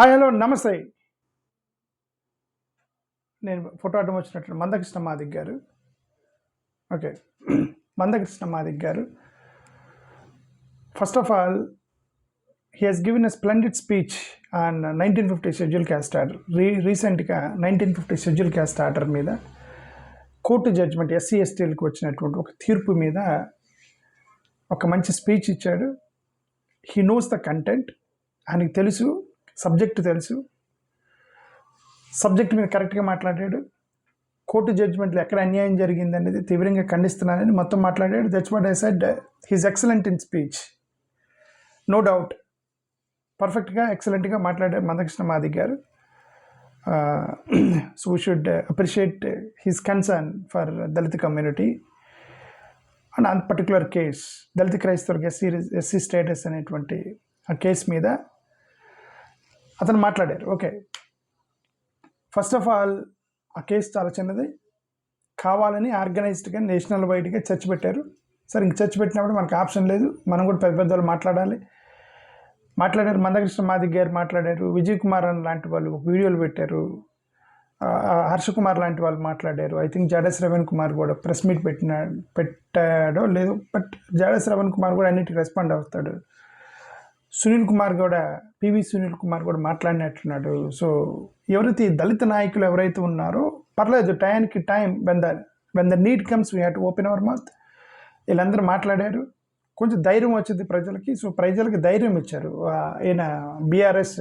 Hi hello నమస్తే. నేను photo అడ్డం వచ్చినట్టు మందకృష్ణ మాదిక్ గారు. ఓకే. మందకృష్ణ మాదిక్ గారు, first of all he has given a splendid speech on 1950 schedule caste order. రీసెంట్గా 1950 షెడ్యూల్ క్యాస్ట్ ఆర్డర్ మీద కోర్టు జడ్జిమెంట్ ఎస్సీ ఎస్టీలకు వచ్చినటువంటి ఒక తీర్పు మీద ఒక మంచి స్పీచ్ ఇచ్చాడు. హీ నోస్ ద కంటెంట్, ఆయనకి తెలుసు, సబ్జెక్ట్ తెలుసు, సబ్జెక్ట్ మీద కరెక్ట్గా మాట్లాడాడు. కోర్టు జడ్జిమెంట్లో ఎక్కడ అన్యాయం జరిగింది అనేది తీవ్రంగా ఖండిస్తున్నానని మొత్తం మాట్లాడాడు. That's what I said. He's excellent in speech, no doubt. పర్ఫెక్ట్గా ఎక్సలెంట్గా మాట్లాడారు మందకృష్ణ మాదిక్ గారు. So we should appreciate his concern for Dalit community and ఆ పర్టికులర్ కేస్, దళిత క్రైస్తవులకు ఎస్సీ స్టేటస్ అనేటువంటి ఆ కేసు మీద అతను మాట్లాడారు. ఓకే, ఫస్ట్ ఆఫ్ ఆల్ ఆ కేసు చాలా చిన్నది, కావాలని ఆర్గనైజ్డ్గా నేషనల్ వైడ్గా చర్చ పెట్టారు. సరే, ఇంక చర్చ పెట్టినప్పుడు మనకు ఆప్షన్ లేదు, మనం కూడా పెద్ద పెద్ద వాళ్ళు మాట్లాడారు. మందకృష్ణ మాదిక్ గారు మాట్లాడారు, విజయ్ కుమార్ అని లాంటి వాళ్ళు వీడియోలు పెట్టారు, హర్ష కుమార్ లాంటి వాళ్ళు మాట్లాడారు. ఐ థింక్ జాడ శ్రవణ్ కుమార్ కూడా ప్రెస్ మీట్ పెట్టాడో లేదు, బట్ జాడ శ్రవణ్ కుమార్ కూడా అన్నిటికీ రెస్పాండ్ అవుతాడు. సునీల్ కుమార్ కూడా, పివి సునీల్ కుమార్ కూడా మాట్లాడినట్టున్నాడు. సో ఎవరైతే దళిత నాయకులు ఎవరైతే ఉన్నారో పర్లేదు, టైంకి time, when the need comes we have to open our mouth. వీళ్ళందరూ మాట్లాడారు, కొంచెం ధైర్యం వచ్చింది ప్రజలకి. సో ప్రజలకి ధైర్యం ఇచ్చారు. ఈయన బీఆర్ఎస్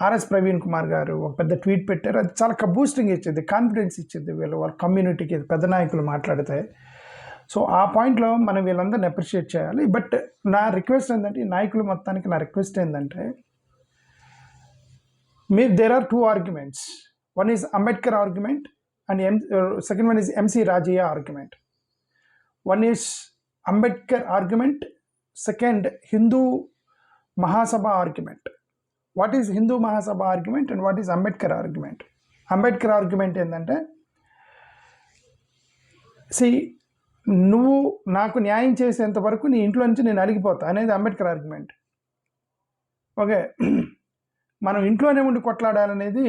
ఆర్ఎస్ ప్రవీణ్ కుమార్ గారు ఒక పెద్ద ట్వీట్ పెట్టారు. అది చాలా బూస్టింగ్ ఇచ్చింది, కాన్ఫిడెన్స్ ఇచ్చింది వాళ్ళ కమ్యూనిటీకి, పెద్ద నాయకులు మాట్లాడితే. సో ఆ పాయింట్లో మనం వీళ్ళందరిని అప్రిషియేట్ చేయాలి. బట్ నా రిక్వెస్ట్ ఏంటంటే, ఈ నాయకులు మొత్తానికి నా రిక్వెస్ట్ ఏంటంటే, there are two arguments. One is Ambedkar argument and second one is MC Rajaiah argument. One is Ambedkar argument, second Hindu Mahasabha argument. What is Hindu Mahasabha argument and what is Ambedkar argument? Ambedkar argument ఏంటంటే, నువ్వు నాకు న్యాయం చేసేంత వరకు నీ ఇంట్లో నుంచి నేను అలిగిపోతా అనేది అంబేద్కర్ ఆర్గ్యుమెంట్. ఓకే, మనం ఇంట్లోనే ఉండి కొట్లాడాలనేది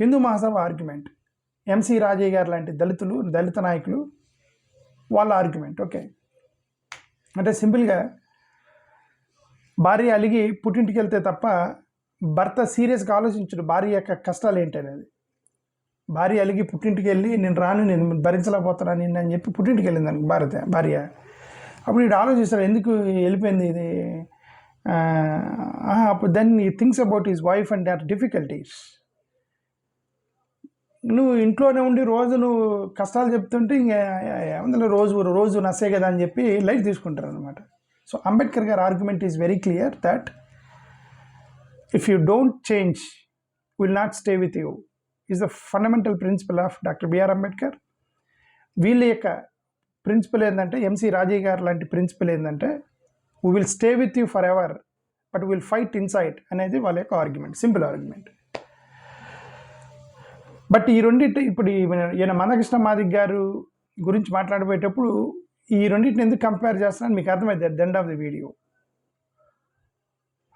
హిందూ మహాసభ ఆర్గ్యుమెంట్. ఎంసీ రాజయ్య గారు లాంటి దళిత నాయకులు వాళ్ళ ఆర్గ్యుమెంట్. ఓకే, అంటే సింపుల్గా భార్య అలిగి పుట్టింటికి వెళ్తే తప్ప భర్త సీరియస్గా ఆలోచించడు భార్య యొక్క కష్టాలు ఏంటి అనేది. భార్య అలిగి పుట్టింటికి వెళ్ళి నేను రాను, నేను భరించలేకపోతున్నాను నిన్ను అని చెప్పి పుట్టింటికి వెళ్ళింది దానికి భార్య. అప్పుడు వీడు ఆలోచిస్తాడు, ఎందుకు వెళ్ళిపోయింది ఇది. అప్పుడు then he thinks about his wife and their difficulties. నువ్వు ఇంట్లోనే ఉండి రోజు నువ్వు కష్టాలు చెప్తుంటే ఇంకా ఏముంది, రోజు నసే కదా అని చెప్పి లైట్ తీసుకుంటారు అనమాట. సో అంబేద్కర్ గారి argument is very clear that if you don't change will not stay with you is the fundamental principle of doctor BR Ambedkar. వీళ్ళ యొక్క ప్రిన్సిపల్ ఏంటంటే, ఎంసీ రాజయ్య గారు లాంటి ప్రిన్సిపల్ ఏంటంటే, we will stay with you for ever but will fight inside అనేది వాళ్ళ యొక్క argument, simple argument. But ఈ రెండింటి ఇప్పుడు ఈయన మందకృష్ణ మాదిక్ గారు గురించి మాట్లాడబోయేటప్పుడు ఈ రెండింటిని ఎందుకు కంపేర్ చేస్తున్నాను మీకు అర్థమైంది at the end of the video.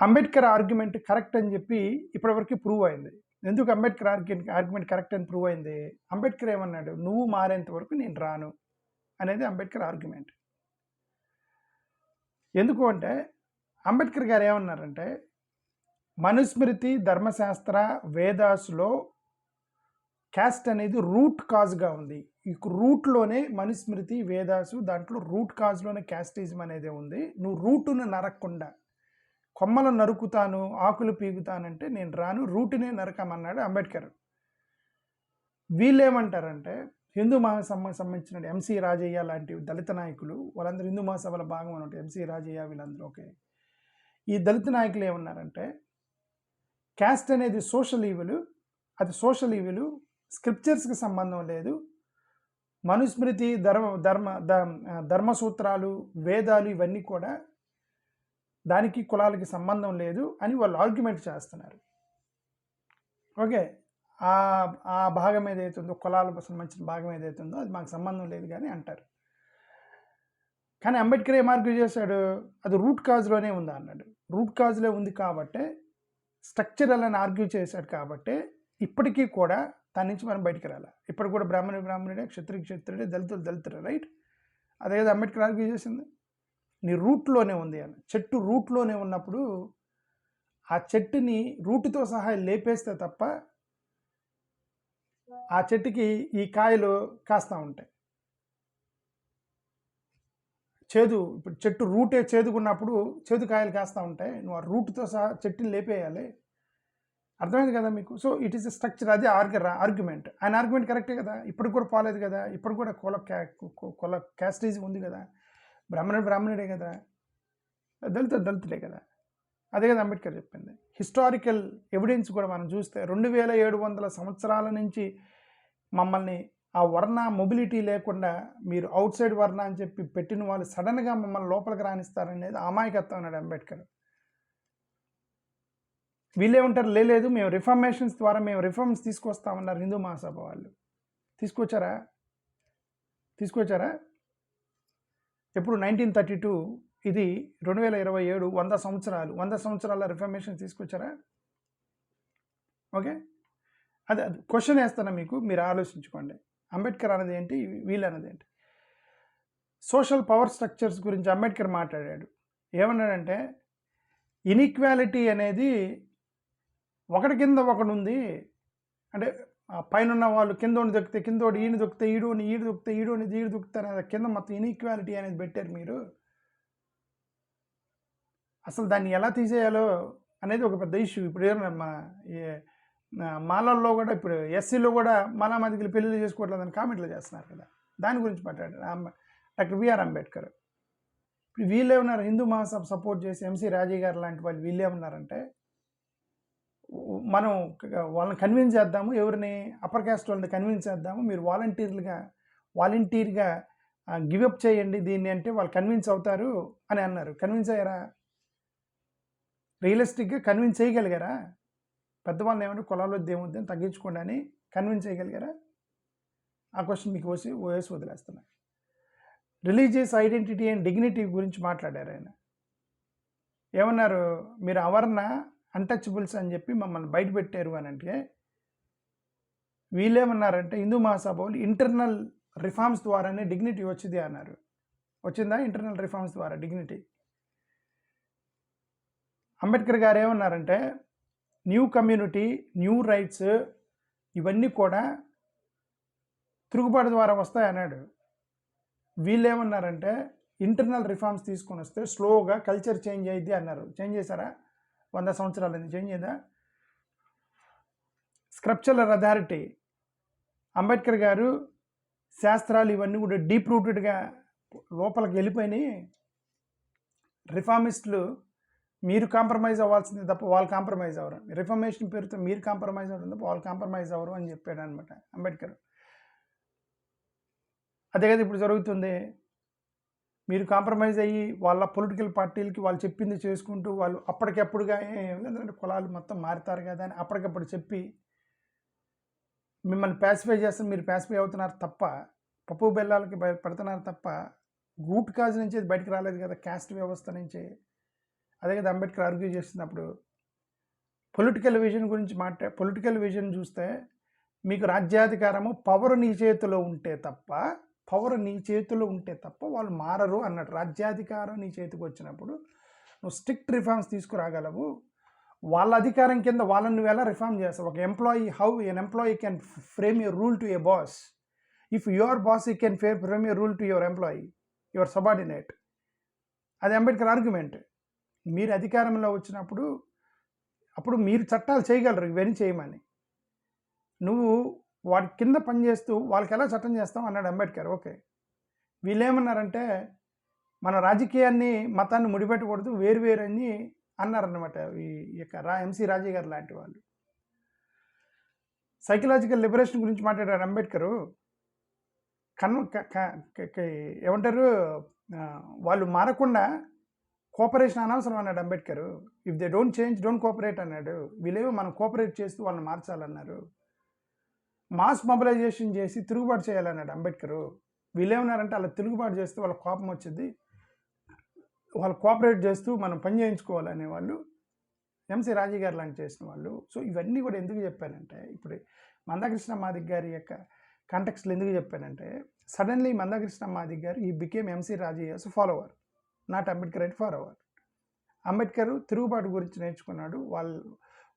Ambedkar argument correct అని చెప్పి ఇప్పటివరకు ప్రూవ్ అయింది. ఎందుకు అంబేద్కర్ ఆర్గ్యుమెంట్ కరెక్ట్ అని ప్రూవ్ అయింది? అంబేద్కర్ ఏమన్నాడు, నువ్వు మారేంత వరకు నేను రాను అనేది అంబేద్కర్ ఆర్గ్యుమెంట్. ఎందుకు అంటే అంబేద్కర్ గారు ఏమన్నారంటే, మనుస్మృతి, ధర్మశాస్త్ర, వేదాసులో క్యాస్ట్ అనేది రూట్ కాజ్గా ఉంది. ఈ రూట్లోనే మనుస్మృతి, వేదాసు, దాంట్లో రూట్ కాజ్లోనే క్యాస్టిజం అనేది ఉంది. నువ్వు రూటును నరకకుండా, కొమ్మలు నరుకుతాను ఆకులు పీగుతానంటే నేను రాను, రూటునే నరకమన్నాడు అంబేద్కర్. వీళ్ళేమంటారంటే, హిందూ మహాసభకు సంబంధించిన ఎంసీ రాజయ్య లాంటి దళిత నాయకులు, వాళ్ళందరూ హిందూ మహాసభల భాగం అన్నట్టు, ఎంసీ రాజయ్య వీళ్ళందరూ. ఓకే, ఈ దళిత నాయకులు ఏమన్నారంటే, క్యాస్ట్ అనేది సోషల్ ఈవిల్, అది సోషల్ ఈవిల్, స్క్రిప్చర్స్కి సంబంధం లేదు, మనుస్మృతి, ధర్మసూత్రాలు, వేదాలు ఇవన్నీ కూడా దానికి కులాలకి సంబంధం లేదు అని వాళ్ళు ఆర్గ్యుమెంట్ చేస్తున్నారు. ఓకే, ఆ భాగం ఏదైతే ఉందో, కులాలకు సంబంధించిన భాగం ఏదైతే ఉందో అది మాకు సంబంధం లేదు కానీ అంటారు. కానీ అంబేద్కర్ ఏం ఆర్గ్యూ చేశాడు, అది రూట్ కాజ్లోనే ఉంది అన్నాడు. రూట్ కాజ్లో ఉంది కాబట్టి స్ట్రక్చరల్ అని ఆర్గ్యూ చేశాడు కాబట్టి ఇప్పటికీ కూడా దాని నుంచి మనం బయటికి రాలి. ఇప్పుడు కూడా బ్రాహ్మణుడే, క్షత్రుడే, దళితుడే, రైట్? అదే కదా అంబేద్కర్ ఆర్గ్యూ చేసింది. నీ రూట్లోనే ఉంది అని. చెట్టు రూట్లోనే ఉన్నప్పుడు ఆ చెట్టుని రూటుతో సహా లేపేస్తే తప్ప ఆ చెట్టుకి ఈ కాయలు కాస్తూ ఉంటాయి. ఇప్పుడు చెట్టు రూటే చేదుకున్నప్పుడు చేదు కాయలు కాస్తూ ఉంటాయి. నువ్వు ఆ రూట్తో సహా చెట్టుని లేపేయాలి. అర్థమైంది కదా మీకు? So it is a structure. అది ఆర్గ్యుమెంట్. ఆయన ఆర్గ్యుమెంట్ కరెక్టే కదా. ఇప్పుడు కూడా పోలేదు కదా. ఇప్పుడు కూడా కుల క్యాస్టేజ్ ఉంది కదా. బ్రాహ్మణుడే కదా, దళితుడే కదా. అదే కదా అంబేద్కర్ చెప్పింది. హిస్టారికల్ ఎవిడెన్స్ కూడా మనం చూస్తే 2700 సంవత్సరాల నుంచి మమ్మల్ని ఆ వర్ణ మొబిలిటీ లేకుండా మీరు అవుట్ సైడ్ వర్ణ అని చెప్పి పెట్టిన వాళ్ళు సడన్గా మమ్మల్ని లోపలికి రాణిస్తారనేది అమాయకత్వం అన్నాడు అంబేద్కర్. వీళ్ళేమంటారు, లేదు మేము రిఫార్మేషన్స్ ద్వారా మేము రిఫార్మ్స్ తీసుకొస్తామన్నారు హిందూ మహాసభ వాళ్ళు. తీసుకొచ్చారా? ఎప్పుడు 1932, ఇది 2027, 100 సంవత్సరాల రిఫార్మేషన్ తీసుకొచ్చారా? ఓకే, అది క్వశ్చన్ వేస్తాను మీకు, మీరు ఆలోచించుకోండి. అంబేద్కర్ అన్నది ఏంటి, వీళ్ళు అన్నది ఏంటి? సోషల్ పవర్ స్ట్రక్చర్స్ గురించి అంబేద్కర్ మాట్లాడాడు. ఏమన్నాడంటే ఇన్ఈక్వాలిటీ అనేది ఒకటి కింద ఒకటి ఉంది. అంటే పైన ఉన్న వాళ్ళు కిందోని దొక్కితే కిందోడు ఈయన దొక్కితే ఈడోని దొక్కితే ఈడోని దొక్కుతా అనేది కింద మొత్తం ఇన్ఈక్వాలిటీ అనేది పెట్టారు మీరు. అసలు దాన్ని ఎలా తీసేయాలో అనేది ఒక పెద్ద ఇష్యూ. ఇప్పుడు ఏమన్నా మాలల్లో కూడా, ఇప్పుడు ఎస్సీలో కూడా మాలామాదికి పెళ్ళిళ్ళు చేసుకోవట్లేదని కామెంట్లు చేస్తున్నారు కదా. దాని గురించి మాట్లాడారు డాక్టర్ బిఆర్ అంబేద్కర్. ఇప్పుడు వీళ్ళేమన్నారు, హిందూ మహాసభ సపోర్ట్ చేసి ఎంసీ రాజీ గారు లాంటి వాళ్ళు వీళ్ళేమన్నారంటే, మనం వాళ్ళని కన్విన్స్ చేద్దాము, ఎవరిని అప్పర్ క్యాస్ట్ వాళ్ళని కన్విన్స్ చేద్దాము, మీరు వాలంటీర్గా గివప్ చేయండి దీన్ని అంటే వాళ్ళు కన్విన్స్ అవుతారు అని అన్నారు. కన్విన్స్ అయ్యారా? రియలిస్టిక్గా కన్విన్స్ చేయగలిగారా? పెద్దవాళ్ళని ఏమంటే కులాల్లో దేవుద్దని తగ్గించుకోండి అని కన్విన్స్ చేయగలిగారా? ఆ క్వశ్చన్ మీకు వేసి వదిలేస్తున్నా. రిలీజియస్ ఐడెంటిటీ అండ్ డిగ్నిటీ గురించి మాట్లాడారు ఆయన. ఏమన్నారు, మీరు అవర్ణ అన్టచబుల్స్ అని చెప్పి మమ్మల్ని బయట పెట్టారు అని అంటే, వీళ్ళేమన్నారంటే హిందూ మహాసభ వాళ్ళు ఇంటర్నల్ రిఫార్మ్స్ ద్వారానే డిగ్నిటీ వచ్చింది అన్నారు. వచ్చిందా ఇంటర్నల్ రిఫార్మ్స్ ద్వారా డిగ్నిటీ? అంబేద్కర్ గారు ఏమన్నారంటే న్యూ కమ్యూనిటీ, న్యూ రైట్స్ ఇవన్నీ కూడా తిరుగుబాటు ద్వారా వస్తాయి అన్నాడు. వీళ్ళు ఏమన్నారంటే ఇంటర్నల్ రిఫార్మ్స్ తీసుకొని వస్తే స్లోగా కల్చర్ చేంజ్ అయ్యిద్ది అన్నారు. చేంజ్ చేశారా? 100 సంవత్సరాలైంది, చేంజ్ అయ్యిందా? స్క్రిప్చరల్ అథారిటీ, అంబేద్కర్ గారు శాస్త్రాలు ఇవన్నీ కూడా డీప్ రూటెడ్గా లోపలికి వెళ్ళిపోయినాయి. రిఫార్మిస్టులు మీరు కాంప్రమైజ్ అవ్వాల్సింది తప్ప వాళ్ళు కాంప్రమైజ్ అవ్వరు. రిఫర్మేషన్ పేరుతో మీరు కాంప్రమైజ్ అవ్వడం తప్ప వాళ్ళు కాంప్రమైజ్ అవ్వరు అని చెప్పాడు అనమాట అంబేద్కర్. అదే కదా ఇప్పుడు జరుగుతుంది. మీరు కాంప్రమైజ్ అయ్యి వాళ్ళ పొలిటికల్ పార్టీలకి వాళ్ళు చెప్పింది చేసుకుంటూ వాళ్ళు అప్పటికప్పుడుగా ఏంటంటే కులాలు మొత్తం మారుతారు కదా అని అప్పటికప్పుడు చెప్పి మిమ్మల్ని ప్యాసిఫై చేస్తారు. మీరు ప్యాసిఫై అవుతున్నారు తప్ప, పప్పు బెల్లాలకి పెడుతున్నారు తప్ప రూట్ కాజ్ నుంచి అది బయటకు రాలేదు కదా, క్యాస్ట్ వ్యవస్థ నుంచి. అదే కదా అంబేద్కర్ ఆర్గ్యూ చేస్తున్నప్పుడు పొలిటికల్ విజన్ గురించి పొలిటికల్ విజన్ చూస్తే మీకు రాజ్యాధికారము పవర్ నీ చేతిలో ఉంటే తప్ప వాళ్ళు మారరు అన్నట్టు. రాజ్యాధికారం నీ చేతికి వచ్చినప్పుడు నువ్వు స్ట్రిక్ట్ రిఫార్మ్స్ తీసుకురాగలవు. వాళ్ళ అధికారం కింద వాళ్ళని నువ్వు ఎలా రిఫార్మ్ చేస్తావు? ఒక employee, how N employee can frame your rule to A boss. If your boss you can frame your rule to your employee, your subordinate. అది అంబేద్కర్ ఆర్గ్యుమెంట్. మీరు అధికారంలో వచ్చినప్పుడు అప్పుడు మీరు చట్టాలు చేయగలరు, ఇవన్నీ చేయమని. నువ్వు వాడి కింద పనిచేస్తూ వాళ్ళకి ఎలా చట్టం చేస్తాం అన్నాడు అంబేద్కర్. ఓకే, వీళ్ళేమన్నారంటే మన రాజకీయాన్ని మతాన్ని ముడిపెట్టకూడదు, వేరు అని అన్నారన్నమాట ఈ యొక్క ఎంసీ రాజీ గారు లాంటి వాళ్ళు. సైకలాజికల్ లిబరేషన్ గురించి మాట్లాడారు అంబేద్కరు. ఏమంటారు, వాళ్ళు మారకుండా కోఆపరేషన్ అనవసరం అన్నాడు Ambedkar. If they don't change don't cooperate అన్నాడు. వీళ్ళేమో మనం కోఆపరేట్ చేస్తూ వాళ్ళని మార్చాలన్నారు. మాస్ మొబిలైజేషన్ చేసి తిరుగుబాటు చేయాలన్నాడు అంబేద్కర్. వీళ్ళేమన్నారంటే అలా తిరుగుబాటు చేస్తే వాళ్ళ కోపం వచ్చింది, వాళ్ళు కోఆపరేట్ చేస్తూ మనం పని చేయించుకోవాలనే వాళ్ళు ఎంసీ రాజీ గారు లాంటి చేసిన వాళ్ళు. సో ఇవన్నీ కూడా ఎందుకు చెప్పానంటే, ఇప్పుడు మందాకృష్ణ మాదిగ గారి యొక్క కాంటెక్స్ట్లో ఎందుకు చెప్పానంటే, సడన్లీ మందాకృష్ణ మాదిగ గారు he became MC Raji as follower, not Ambedkar అయితే ఫాలోవర్. అంబేద్కర్ తిరుగుబాటు గురించి నేర్చుకున్నాడు.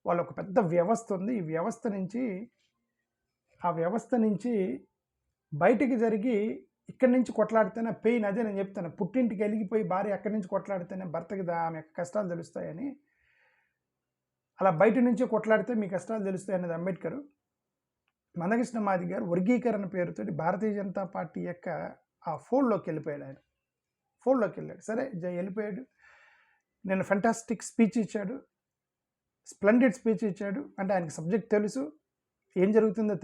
వాళ్ళ ఒక పెద్ద వ్యవస్థ ఉంది. ఈ వ్యవస్థ నుంచి బయటికి జరిగి ఇక్కడి నుంచి కొట్లాడితేనే పెయిన్, అదే నేను చెప్తాను, పుట్టింటికి వెలిగిపోయి భార్య అక్కడి నుంచి కొట్లాడితేనే భర్తకి ఆమె యొక్క కష్టాలు తెలుస్తాయని, అలా బయట నుంచి కొట్లాడితే మీ కష్టాలు తెలుస్తాయి అనేది అంబేద్కర్. మందకృష్ణ మాదిగ గారు వర్గీకరణ పేరుతోటి భారతీయ జనతా పార్టీ యొక్క ఆ ఫోల్డ్లోకి వెళ్ళిపోయాడు. ఆయన ఫోల్డ్లోకి వెళ్ళాడు. సరే వెళ్ళిపోయాడు. నేను ఫెంటాస్టిక్ స్పీచ్ ఇచ్చాడు, స్ప్లెండెడ్ స్పీచ్ ఇచ్చాడు. అంటే ఆయనకి సబ్జెక్ట్ తెలుసు, ఏం జరుగుతుందో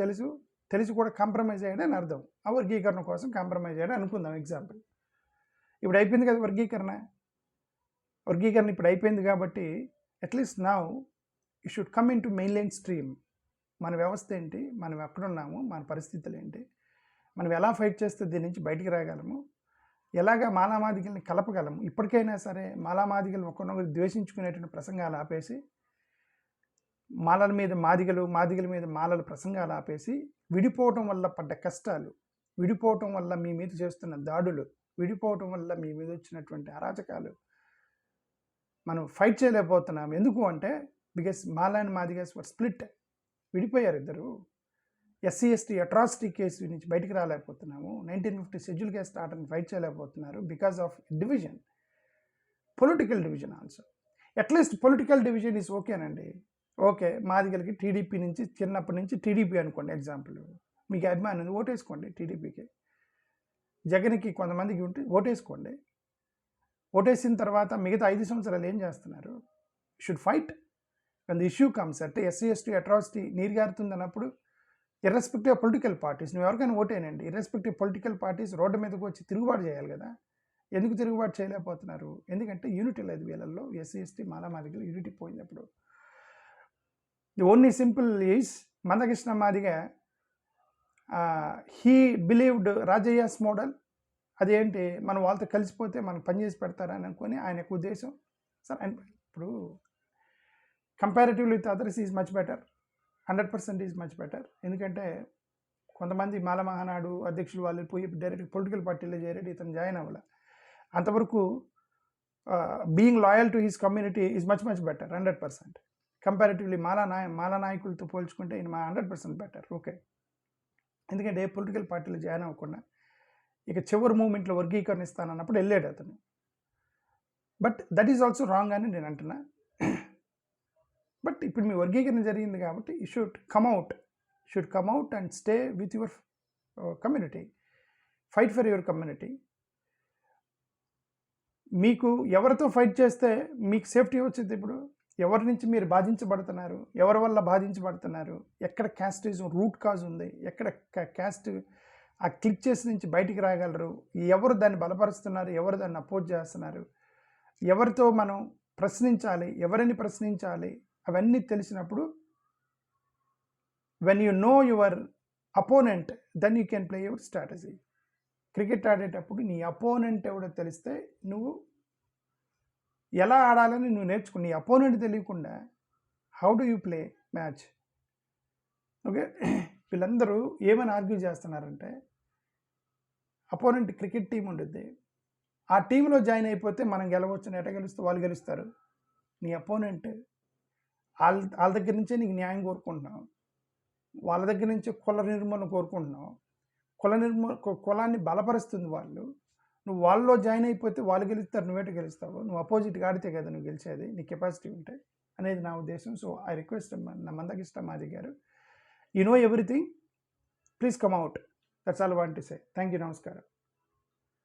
తెలిసి కూడా కాంప్రమైజ్ అయ్యాడని అర్థం. ఆ వర్గీకరణ కోసం కాంప్రమైజ్ అయ్యాడు అనుకుందాం ఎగ్జాంపుల్. ఇప్పుడు అయిపోయింది కదా వర్గీకరణ ఇప్పుడు అయిపోయింది కాబట్టి at least now you should come in to mainline stream. మన వ్యవస్థ ఏంటి, మనం ఎక్కడున్నాము, మన పరిస్థితులు ఏంటి, మనం ఎలా ఫైట్ చేస్తే దీని నుంచి బయటికి రాగలము, ఎలాగా మాలామాదిగల్ని కలపగలము. ఇప్పటికైనా సరే మాలామాదిగలు ఒకరినొకరు ద్వేషించుకునేటువంటి ప్రసంగాలు ఆపేసి, మాలల మీద మాదిగల మీద మాలల ప్రసంగాలు ఆపేసి, విడిపోవటం వల్ల పడ్డ కష్టాలు, విడిపోవటం వల్ల మీ మీద చేస్తున్న దాడులు, విడిపోవటం వల్ల మీ మీద వచ్చినటువంటి అరాచకాలు మనం ఫైట్ చేయలేకపోతున్నాం. ఎందుకు అంటే because Mala and మాదిగస్ were split, విడిపోయారు ఇద్దరు. ఎస్సీ ఎస్టీ అట్రాసిటీ కేసు నుంచి బయటికి రాలేకపోతున్నాము. 1950 షెడ్యూల్ కేసు స్టార్ట్ అని ఫైట్ చేయలేకపోతున్నారు because of division, political division also. At least political division is ఓకేనండి. ఓకే, మాదిగలకి టీడీపీ నుంచి చిన్నప్పటి నుంచి టీడీపీ అనుకోండి ఎగ్జాంపుల్, మీకు అభిమానం ఓటేసుకోండి టీడీపీకి. జగన్కి కొంతమందికి ఉంటే ఓటేసుకోండి. ఓటేసిన తర్వాత మిగతా 5 సంవత్సరాలు ఏం చేస్తున్నారు? Should fight when the issue comes. అంటే ఎస్సీ ఎస్టీ అట్రాసిటీ నీరుగారుతుంది అన్నప్పుడు ఇర్రెస్పెక్టివ్ ఆఫ్ పొలిటికల్ పార్టీస్, నువ్వు ఎవరికైనా ఓటేనండి, ఇర్రెస్పెక్టివ్ పొలిటికల్ పార్టీస్ రోడ్డు మీదకి వచ్చి తిరుగుబాటు చేయాలి కదా. ఎందుకు తిరుగుబాటు చేయలేకపోతున్నారు? ఎందుకంటే యూనిటీ లేదు వీళ్ళల్లో. ఎస్సీ ఎస్టీ మాదిగలు యూనిటీ పోయింది. అప్పుడు the only simple is Manda Krishna Madiga he believed Rajaiah's model. అదేంటి, మనం వాళ్ళతో కలిసిపోతే మనం పనిచేసి పెడతారని అనుకొని ఆయన యొక్క ఉద్దేశం. సార్ ఇప్పుడు comparatively with others is much better, 100% is much better. ఎందుకంటే కొంతమంది మాల మహానాడు అధ్యక్షులు వాళ్ళు పోయి డైరెక్ట్ పొలిటికల్ పార్టీలో చేరేది, ఇతను జాయిన్ అవ్వాలి. అంతవరకు being loyal to his community is much better 100%. Comparatively మాలా నాయకులతో పోల్చుకుంటే ఈయన 100% బెటర్. ఓకే, ఎందుకంటే ఏ పొలిటికల్ పార్టీలో జాయిన్ అవ్వకుండా ఇక చివరి మూమెంట్లో వర్గీకరణ ఇస్తానన్నప్పుడు వెళ్ళాడు అతను. But that is also wrong అని నేను అంటున్నా. బట్ ఇప్పుడు మీ వర్గీకరణ జరిగింది కాబట్టి you should come out and stay with your community, fight for your community. మీకు ఎవరితో ఫైట్ చేస్తే మీకు సేఫ్టీ వచ్చింది? ఇప్పుడు ఎవరి నుంచి మీరు బాధించబడుతున్నారు, ఎవరి వల్ల బాధించబడుతున్నారు, ఎక్కడ క్యాస్టిజం రూట్ కాజ్ ఉంది, ఎక్కడ క్యాస్ట్ ఆ క్లిక్ చేసి నుంచి బయటికి రాగలరు, ఎవరు దాన్ని బలపరుస్తున్నారు, ఎవరు దాన్ని అపోజ్ చేస్తున్నారు, ఎవరితో మనం ప్రశ్నించాలి, ఎవరిని ప్రశ్నించాలి, అవన్నీ తెలిసినప్పుడు when you know your opponent then you can play your strategy. Cricket ఆడేటప్పుడు నీ అపోనెంట్ ఎవడో తెలిస్తే నువ్వు ఎలా ఆడాలని నువ్వు నేర్చుకుని, నీ అపోనెంట్ తెలియకుండా how do you play match? Okay, వీళ్ళందరూ ఏమని ఆర్గ్యూ చేస్తున్నారంటే, అపోనెంట్ క్రికెట్ టీం ఉంటుంది, ఆ టీంలో జాయిన్ అయిపోతే మనం గెలవచ్చు, ఎట గెలుస్తూ వాళ్ళు గెలుస్తారు. నీ అపోనెంట్ వాళ్ళ దగ్గర నుంచే నీకు న్యాయం కోరుకుంటున్నావు, వాళ్ళ దగ్గర నుంచే కుల నిర్మూలన కోరుకుంటున్నావు. కులాన్ని బలపరుస్తుంది వాళ్ళు. నువ్వు వాళ్ళలో జాయిన్ అయిపోతే వాళ్ళు గెలుస్తారు, నువ్వేట గెలుస్తావు. నువ్వు అపోజిట్గా ఆడితే కదా నువ్వు గెలిచేది, నీ కెపాసిటీ ఉంటే అనేది నా ఉద్దేశం. సో ఐ రిక్వెస్ట్ నా మందకృష్ణ మాదిగ గారు, you know everything, please come out. That's all want to say. Thank you, నమస్కారం.